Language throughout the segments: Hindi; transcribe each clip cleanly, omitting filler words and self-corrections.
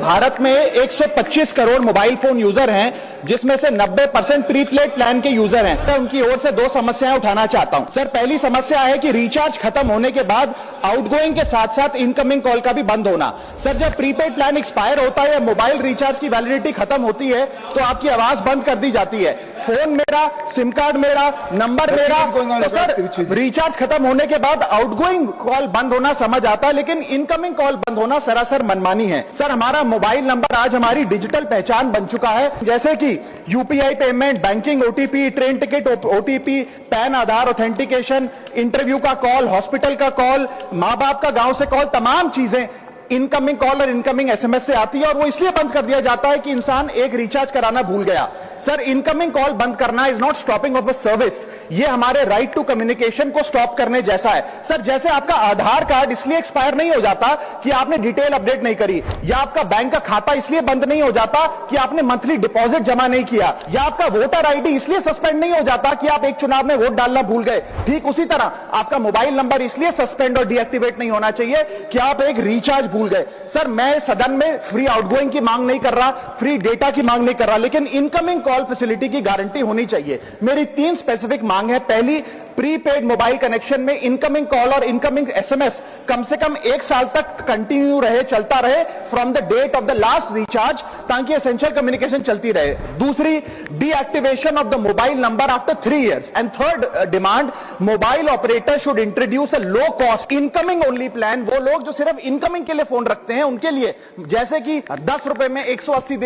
भारत में 125 करोड़ मोबाइल फोन यूजर हैं, जिसमें से 90% प्रीपेड प्लान के यूजर हैं। तो उनकी ओर से दो समस्याएं उठाना चाहता हूं। सर, पहली समस्या है कि रिचार्ज खत्म होने के बाद आउटगोइंग के साथ साथ इनकमिंग कॉल का भी बंद होना। सर, जब प्रीपेड प्लान एक्सपायर होता है या मोबाइल रिचार्ज की वैलिडिटी खत्म होती है तो आपकी आवाज बंद कर दी जाती है। फोन मेरा, सिम कार्ड मेरा, नंबर मेरा। तो सर, रिचार्ज खत्म होने के बाद आउटगोइंग कॉल बंद होना समझ आता है, लेकिन इनकमिंग कॉल बंद होना सरासर मनमानी है। सर, हमारा मोबाइल नंबर आज हमारी डिजिटल पहचान बन चुका है, जैसे कि UPI payment, banking OTP, train ticket OTP, PAN Aadhaar authentication, interview का कॉल, हॉस्पिटल का कॉल, मां बाप का गांव से कॉल, तमाम चीजें इनकमिंग कॉल और इनकमिंग एसएमएस से आती है, और वो इसलिए बंद कर दिया जाता है कि इंसान एक रिचार्ज कराना भूल गया। सर, इनकमिंग कॉल बंद करना is not stopping of a service, ये हमारे राइट टू कम्युनिकेशन को स्टॉप करने जैसा है। सर, जैसे आपका आधार कार्ड इसलिए एक्सपायर नहीं हो जाता कि आपने डिटेल अपडेट नहीं करी, या आपका बैंक का खाता इसलिए बंद नहीं हो जाता कि आपने मंथली डिपॉजिट जमा नहीं किया, या आपका वोटर आईडी इसलिए सस्पेंड नहीं हो जाता कि आप एक चुनाव में वोट डालना भूल गए। ठीक उसी तरह आपका मोबाइल नंबर इसलिए सस्पेंड और डीएक्टिवेट नहीं होना चाहिए कि आप एक रिचार्ज भूल गए। सर, मैं सदन में फ्री आउटगोइंग की मांग नहीं कर रहा, फ्री डेटा की मांग नहीं कर रहा, लेकिन इनकमिंग कॉल फैसिलिटी की गारंटी होनी चाहिए। मेरी 3 स्पेसिफिक मांग है। पहली, प्रीपेड मोबाइल कनेक्शन में इनकमिंग कॉल और इनकमिंग एसएमएस कम से कम 1 साल तक कंटिन्यू रहे, चलता रहे from the date of the last recharge, ताकि एसेंशियल कम्युनिकेशन चलती रहे। दूसरी, deactivation of the mobile number after 3 years। And third demand, mobile operator should introduce a low cost incoming only plan. वो लोग जो सिर्फ इनकमिंग के लिए फोन रखते हैं उनके लिए, जैसे कि 10 रुपए में 180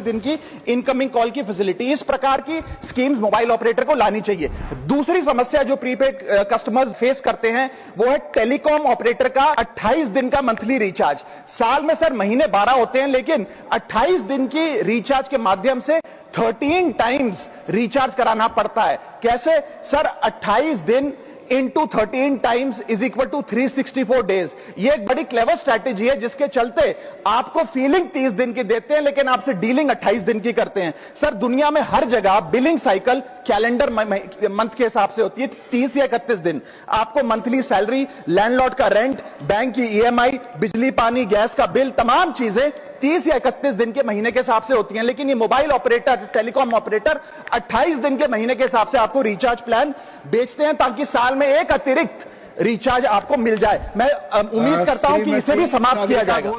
दिन की इनकमिंग कॉल की फैसिलिटी, इस प्रकार की स्कीम्स मोबाइल ऑपरेटर को लानी चाहिए। दूसरी समस्या जो प्रीपेड कस्टमर्स फेस करते हैं वो है टेलीकॉम ऑपरेटर का 28 दिन का मंथली रिचार्ज। साल में सर महीने 12 होते हैं, लेकिन 28 दिन की रिचार्ज के माध्यम से 13 टाइम्स रिचार्ज कराना पड़ता है। कैसे सर? 28 दिन into 13 times is equal to 364 days. ये एक बड़ी क्लेवर स्ट्रैटेजी है, जिसके चलते आपको फीलिंग 30 दिन की देते हैं, लेकिन आपसे डीलिंग 28 दिन की करते हैं। सर, दुनिया में हर जगह बिलिंग साइकिल कैलेंडर मंथ के हिसाब से होती है, 30 या 31 दिन। आपको मंथली सैलरी, लैंडलॉर्ड का रेंट, बैंक की ईएमआई, बिजली पानी गैस का बिल, तमाम चीजें 30 या 31 दिन के महीने के हिसाब से होती हैं। लेकिन ये मोबाइल ऑपरेटर, टेलीकॉम ऑपरेटर 28 दिन के महीने के हिसाब से आपको रिचार्ज प्लान बेचते हैं, ताकि साल में एक अतिरिक्त रिचार्ज आपको मिल जाए। मैं उम्मीद करता हूं कि इसे भी समाप्त किया जाएगा।